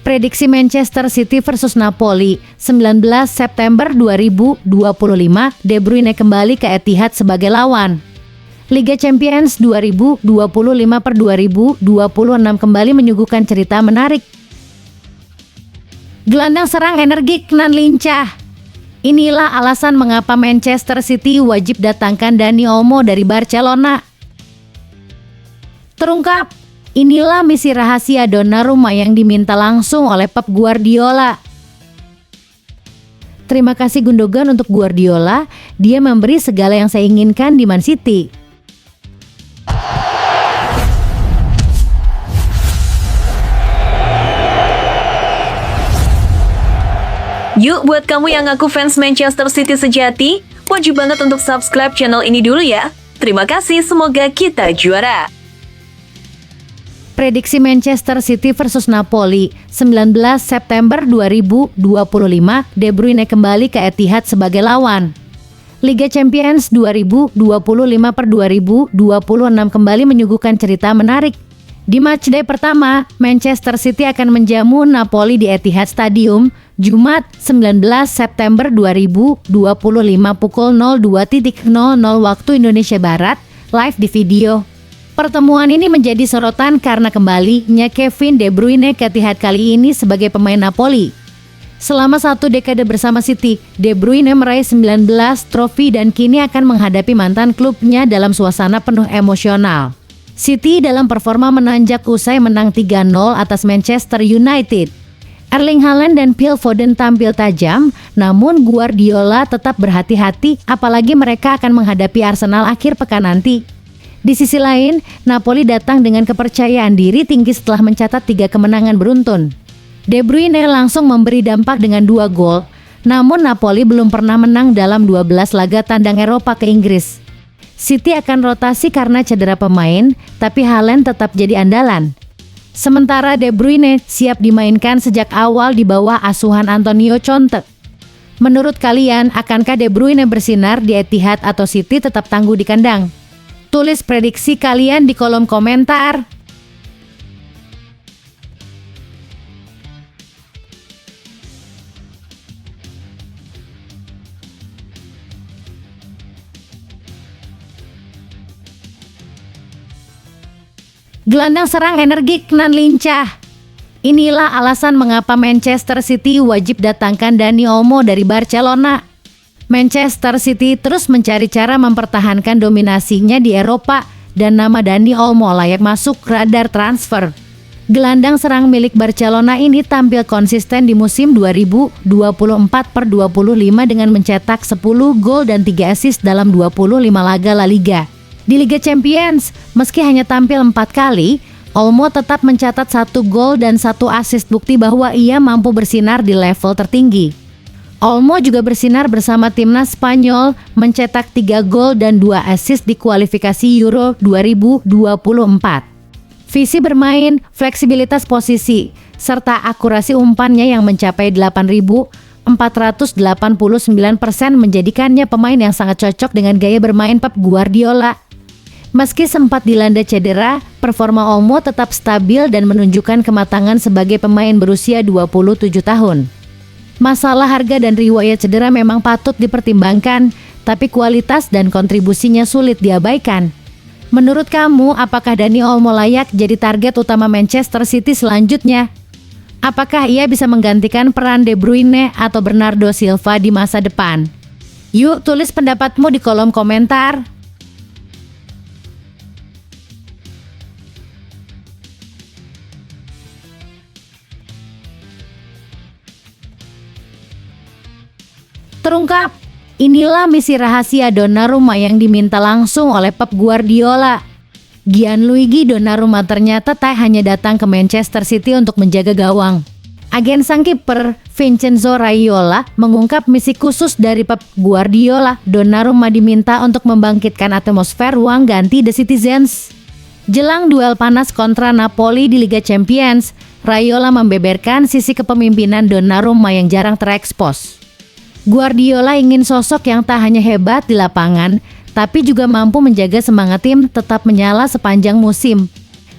Prediksi Manchester City versus Napoli, 19 September 2025, De Bruyne kembali ke Etihad sebagai lawan. Liga Champions 2025/2026 kembali menyuguhkan cerita menarik. Gelandang serang energik nan lincah. Inilah alasan mengapa Manchester City wajib datangkan Dani Olmo dari Barcelona. Terungkap, inilah misi rahasia Donnarumma yang diminta langsung oleh Pep Guardiola. Terima kasih Gundogan untuk Guardiola, dia memberi segala yang saya inginkan di Man City. Yuk, buat kamu yang ngaku fans Manchester City sejati, wajib banget untuk subscribe channel ini dulu ya. Terima kasih, semoga kita juara. Prediksi Manchester City versus Napoli, 19 September 2025, De Bruyne kembali ke Etihad sebagai lawan. Liga Champions 2025/2026 kembali menyuguhkan cerita menarik. Di matchday pertama, Manchester City akan menjamu Napoli di Etihad Stadium, Jumat 19 September 2025 pukul 02.00 waktu Indonesia Barat, live di video. Pertemuan ini menjadi sorotan karena kembalinya Kevin De Bruyne ke Etihad kali ini sebagai pemain Napoli. Selama satu dekade bersama City, De Bruyne meraih 19 trofi dan kini akan menghadapi mantan klubnya dalam suasana penuh emosional. City dalam performa menanjak usai menang 3-0 atas Manchester United. Erling Haaland dan Phil Foden tampil tajam, namun Guardiola tetap berhati-hati apalagi mereka akan menghadapi Arsenal akhir pekan nanti. Di sisi lain, Napoli datang dengan kepercayaan diri tinggi setelah mencatat 3 kemenangan beruntun. De Bruyne langsung memberi dampak dengan 2 gol, namun Napoli belum pernah menang dalam 12 laga tandang Eropa ke Inggris. City akan rotasi karena cedera pemain, tapi Haaland tetap jadi andalan. Sementara De Bruyne siap dimainkan sejak awal di bawah asuhan Antonio Conte. Menurut kalian, akankah De Bruyne bersinar di Etihad atau City tetap tangguh di kandang? Tulis prediksi kalian di kolom komentar. Gelandang serang energik nan lincah. Inilah alasan mengapa Manchester City wajib datangkan Dani Olmo dari Barcelona. Manchester City terus mencari cara mempertahankan dominasinya di Eropa dan nama Dani Olmo layak masuk radar transfer. Gelandang serang milik Barcelona ini tampil konsisten di musim 2024/25 dengan mencetak 10 gol dan 3 assist dalam 25 laga La Liga. Di Liga Champions, meski hanya tampil 4 kali, Olmo tetap mencatat 1 gol dan 1 assist, bukti bahwa ia mampu bersinar di level tertinggi. Olmo juga bersinar bersama timnas Spanyol, mencetak 3 gol dan 2 assist di kualifikasi Euro 2024. Visi bermain, fleksibilitas posisi, serta akurasi umpannya yang mencapai 8.489% menjadikannya pemain yang sangat cocok dengan gaya bermain Pep Guardiola. Meski sempat dilanda cedera, performa Olmo tetap stabil dan menunjukkan kematangan sebagai pemain berusia 27 tahun. Masalah harga dan riwayat cedera memang patut dipertimbangkan, tapi kualitas dan kontribusinya sulit diabaikan. Menurut kamu, apakah Dani Olmo layak jadi target utama Manchester City selanjutnya? Apakah ia bisa menggantikan peran De Bruyne atau Bernardo Silva di masa depan? Yuk, tulis pendapatmu di kolom komentar. Terungkap, inilah misi rahasia Donnarumma yang diminta langsung oleh Pep Guardiola. Gianluigi Donnarumma ternyata tak hanya datang ke Manchester City untuk menjaga gawang. Agen sang kiper, Vincenzo Raiola, mengungkap misi khusus dari Pep Guardiola. Donnarumma diminta untuk membangkitkan atmosfer ruang ganti The Citizens. Jelang duel panas kontra Napoli di Liga Champions, Raiola membeberkan sisi kepemimpinan Donnarumma yang jarang terekspos. Guardiola ingin sosok yang tak hanya hebat di lapangan, tapi juga mampu menjaga semangat tim tetap menyala sepanjang musim.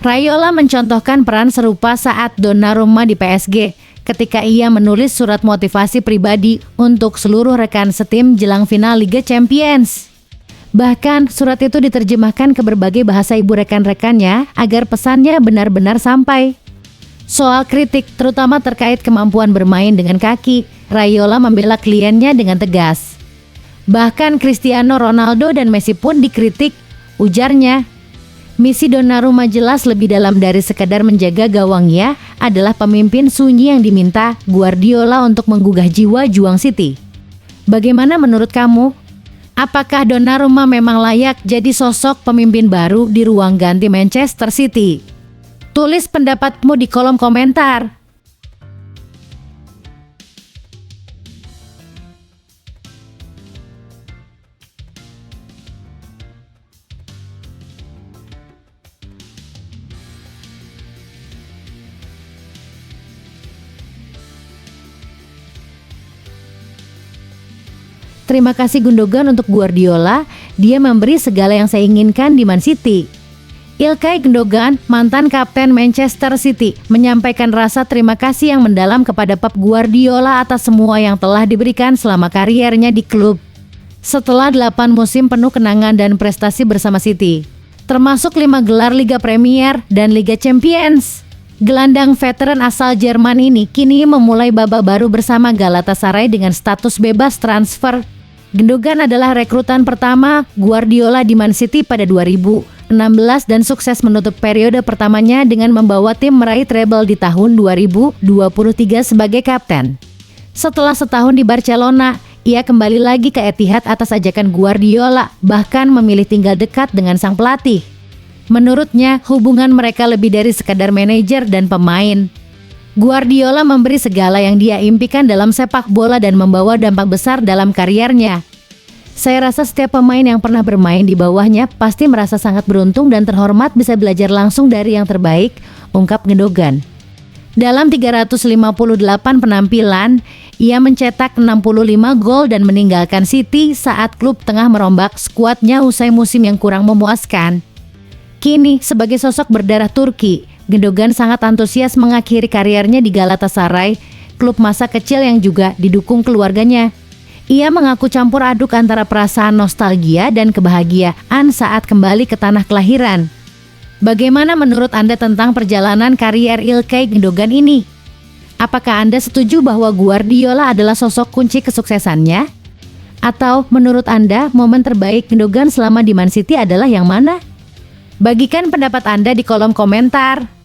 Raiola mencontohkan peran serupa saat Donnarumma di PSG ketika ia menulis surat motivasi pribadi untuk seluruh rekan setim jelang final Liga Champions. Bahkan surat itu diterjemahkan ke berbagai bahasa ibu rekan-rekannya agar pesannya benar-benar sampai. Soal kritik, terutama terkait kemampuan bermain dengan kaki, Raiola membela kliennya dengan tegas. Bahkan Cristiano Ronaldo dan Messi pun dikritik, ujarnya. Misi Donnarumma jelas lebih dalam dari sekadar menjaga gawangnya, adalah pemimpin sunyi yang diminta Guardiola untuk menggugah jiwa juang City. Bagaimana menurut kamu? Apakah Donnarumma memang layak jadi sosok pemimpin baru di ruang ganti Manchester City? Tulis pendapatmu di kolom komentar. Terima kasih Gundogan untuk Guardiola, dia memberi segala yang saya inginkan di Man City. Ilkay Gundogan, mantan kapten Manchester City, menyampaikan rasa terima kasih yang mendalam kepada Pep Guardiola atas semua yang telah diberikan selama kariernya di klub. Setelah 8 musim penuh kenangan dan prestasi bersama City, termasuk 5 gelar Liga Premier dan Liga Champions, gelandang veteran asal Jerman ini kini memulai babak baru bersama Galatasaray dengan status bebas transfer. Gundogan adalah rekrutan pertama Guardiola di Man City pada 2016 dan sukses menutup periode pertamanya dengan membawa tim meraih treble di tahun 2023 sebagai kapten. Setelah setahun di Barcelona, ia kembali lagi ke Etihad atas ajakan Guardiola, bahkan memilih tinggal dekat dengan sang pelatih. Menurutnya, hubungan mereka lebih dari sekadar manajer dan pemain. Guardiola memberi segala yang dia impikan dalam sepak bola dan membawa dampak besar dalam kariernya. Saya rasa setiap pemain yang pernah bermain di bawahnya pasti merasa sangat beruntung dan terhormat bisa belajar langsung dari yang terbaik, ungkap Gundogan. Dalam 358 penampilan, ia mencetak 65 gol dan meninggalkan City saat klub tengah merombak skuadnya usai musim yang kurang memuaskan. Kini, sebagai sosok berdarah Turki, Gundogan sangat antusias mengakhiri kariernya di Galatasaray, klub masa kecil yang juga didukung keluarganya. Ia mengaku campur aduk antara perasaan nostalgia dan kebahagiaan saat kembali ke tanah kelahiran. Bagaimana menurut Anda tentang perjalanan karier Ilkay Gundogan ini? Apakah Anda setuju bahwa Guardiola adalah sosok kunci kesuksesannya? Atau menurut Anda momen terbaik Gundogan selama di Man City adalah yang mana? Bagikan pendapat Anda di kolom komentar.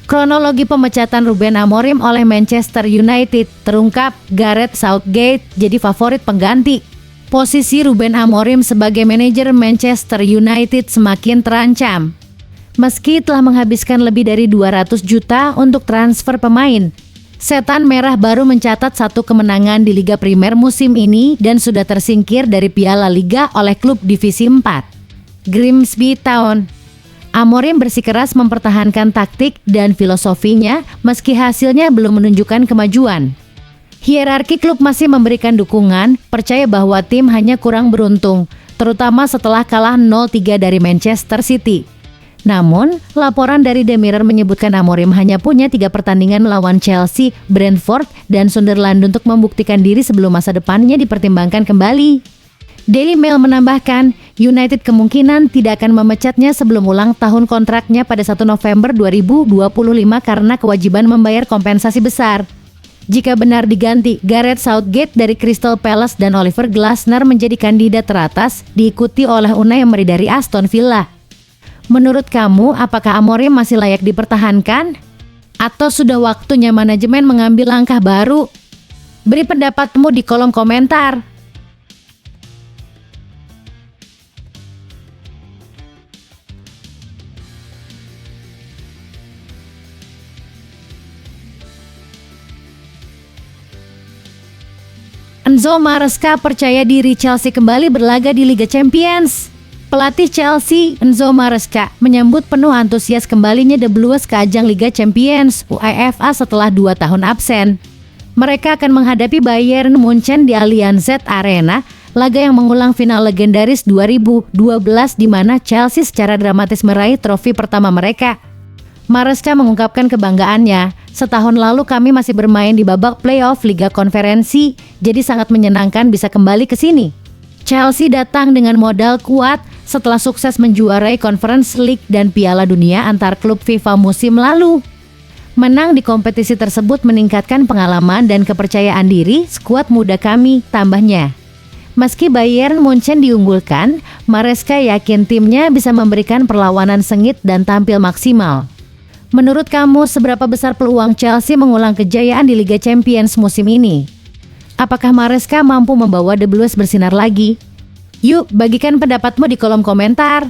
Kronologi pemecatan Ruben Amorim oleh Manchester United terungkap. Gareth Southgate jadi favorit pengganti. Posisi Ruben Amorim sebagai manajer Manchester United semakin terancam. Meski telah menghabiskan lebih dari 200 juta untuk transfer pemain, Setan Merah baru mencatat 1 kemenangan di Liga Primer musim ini dan sudah tersingkir dari Piala Liga oleh klub Divisi 4, Grimsby Town. Amorim bersikeras mempertahankan taktik dan filosofinya meski hasilnya belum menunjukkan kemajuan. Hierarki klub masih memberikan dukungan, percaya bahwa tim hanya kurang beruntung, terutama setelah kalah 0-3 dari Manchester City. Namun, laporan dari The Mirror menyebutkan Amorim hanya punya 3 pertandingan melawan Chelsea, Brentford, dan Sunderland untuk membuktikan diri sebelum masa depannya dipertimbangkan kembali. Daily Mail menambahkan, United kemungkinan tidak akan memecatnya sebelum ulang tahun kontraknya pada 1 November 2025 karena kewajiban membayar kompensasi besar. Jika benar diganti, Gareth Southgate dari Crystal Palace dan Oliver Glasner menjadi kandidat teratas, diikuti oleh Unai Emery dari Aston Villa. Menurut kamu, apakah Amorim masih layak dipertahankan? Atau sudah waktunya manajemen mengambil langkah baru? Beri pendapatmu di kolom komentar. Enzo Maresca percaya diri Chelsea kembali berlaga di Liga Champions. Pelatih Chelsea, Enzo Maresca, menyambut penuh antusias kembalinya The Blues ke ajang Liga Champions UEFA setelah 2 tahun absen. Mereka akan menghadapi Bayern Munchen di Allianz Arena, laga yang mengulang final legendaris 2012 di mana Chelsea secara dramatis meraih trofi pertama mereka. Maresca mengungkapkan kebanggaannya, "Setahun lalu kami masih bermain di babak playoff Liga Konferensi, jadi sangat menyenangkan bisa kembali ke sini." Chelsea datang dengan modal kuat setelah sukses menjuarai Conference League dan Piala Dunia antar klub FIFA musim lalu. Menang di kompetisi tersebut meningkatkan pengalaman dan kepercayaan diri skuad muda kami, tambahnya. Meski Bayern Munchen diunggulkan, Maresca yakin timnya bisa memberikan perlawanan sengit dan tampil maksimal. Menurut kamu, seberapa besar peluang Chelsea mengulang kejayaan di Liga Champions musim ini? Apakah Maresca mampu membawa The Blues bersinar lagi? Yuk, bagikan pendapatmu di kolom komentar.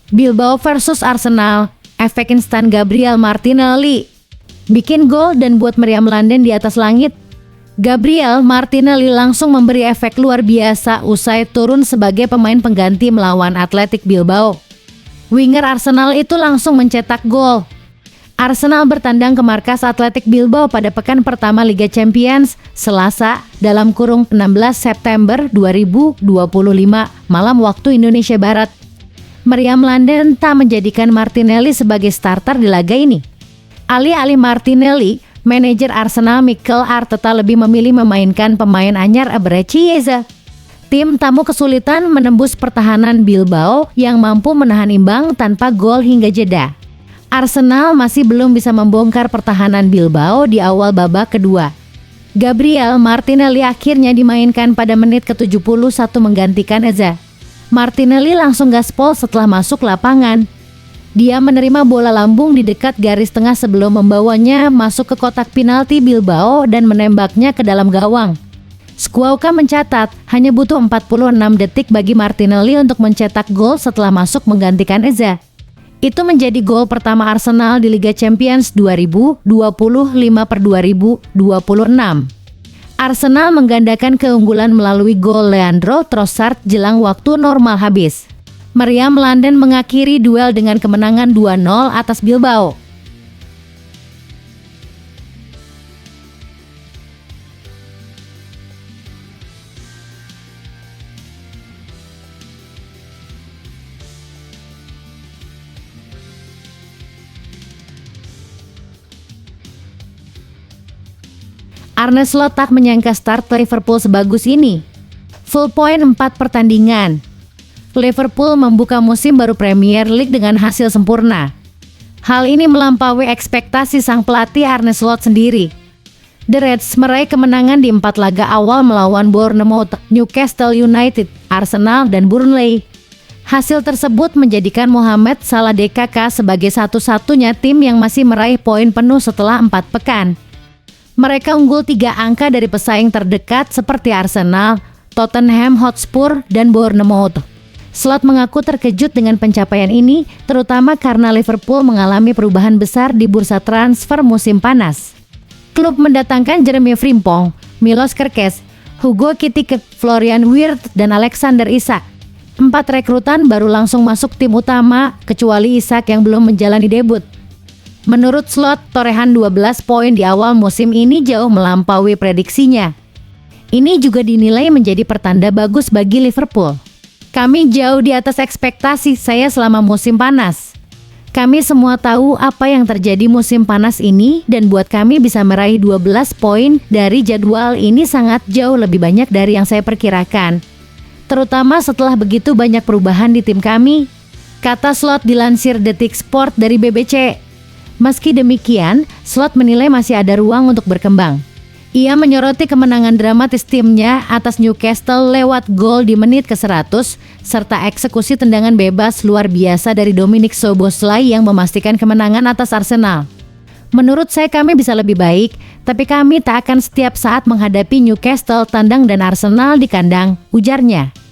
Bilbao versus Arsenal. Efek instan Gabriel Martinelli bikin gol dan buat meriam London di atas langit. Gabriel Martinelli langsung memberi efek luar biasa usai turun sebagai pemain pengganti melawan Athletic Bilbao. Winger Arsenal itu langsung mencetak gol. Arsenal bertandang ke markas Athletic Bilbao pada pekan pertama Liga Champions Selasa (16 September 2025) malam waktu Indonesia Barat. Meriam London tak menjadikan Martinelli sebagai starter di laga ini. Alih-alih Martinelli, manajer Arsenal Mikel Arteta lebih memilih memainkan pemain anyar Eberechi Chiesa. Tim tamu kesulitan menembus pertahanan Bilbao yang mampu menahan imbang tanpa gol hingga jeda. Arsenal masih belum bisa membongkar pertahanan Bilbao di awal babak kedua. Gabriel Martinelli akhirnya dimainkan pada menit ke-71 menggantikan Eza. Martinelli langsung gaspol setelah masuk lapangan. Dia menerima bola lambung di dekat garis tengah sebelum membawanya masuk ke kotak penalti Bilbao dan menembaknya ke dalam gawang. Squawka mencatat hanya butuh 46 detik bagi Martinelli untuk mencetak gol setelah masuk menggantikan Eza. Itu menjadi gol pertama Arsenal di Liga Champions 2025/2026. Arsenal menggandakan keunggulan melalui gol Leandro Trossard jelang waktu normal habis. Meriam London mengakhiri duel dengan kemenangan 2-0 atas Bilbao. Arne Slot tak menyangka start Liverpool sebagus ini. Full point 4 pertandingan. Liverpool membuka musim baru Premier League dengan hasil sempurna. Hal ini melampaui ekspektasi sang pelatih Arne Slot sendiri. The Reds meraih kemenangan di 4 laga awal melawan Bournemouth, Newcastle United, Arsenal, dan Burnley. Hasil tersebut menjadikan Mohamed Salah DKK sebagai satu-satunya tim yang masih meraih poin penuh setelah 4 pekan. Mereka unggul 3 angka dari pesaing terdekat seperti Arsenal, Tottenham Hotspur, dan Bournemouth. Slot mengaku terkejut dengan pencapaian ini, terutama karena Liverpool mengalami perubahan besar di bursa transfer musim panas. Klub mendatangkan Jeremy Frimpong, Milos Kerkez, Hugo Ekitike, Florian Wirtz, dan Alexander Isak. 4 rekrutan baru langsung masuk tim utama, kecuali Isak yang belum menjalani debut. Menurut Slot, torehan 12 poin di awal musim ini jauh melampaui prediksinya. Ini juga dinilai menjadi pertanda bagus bagi Liverpool. Kami jauh di atas ekspektasi saya selama musim panas. Kami semua tahu apa yang terjadi musim panas ini dan buat kami bisa meraih 12 poin dari jadwal ini sangat jauh lebih banyak dari yang saya perkirakan. Terutama setelah begitu banyak perubahan di tim kami, kata Slot dilansir Detik Sport dari BBC. Meski demikian, Slot menilai masih ada ruang untuk berkembang. Ia menyoroti kemenangan dramatis timnya atas Newcastle lewat gol di menit ke-100 serta eksekusi tendangan bebas luar biasa dari Dominic Szoboszlai yang memastikan kemenangan atas Arsenal. Menurut saya kami bisa lebih baik, tapi kami tak akan setiap saat menghadapi Newcastle tandang dan Arsenal di kandang, ujarnya.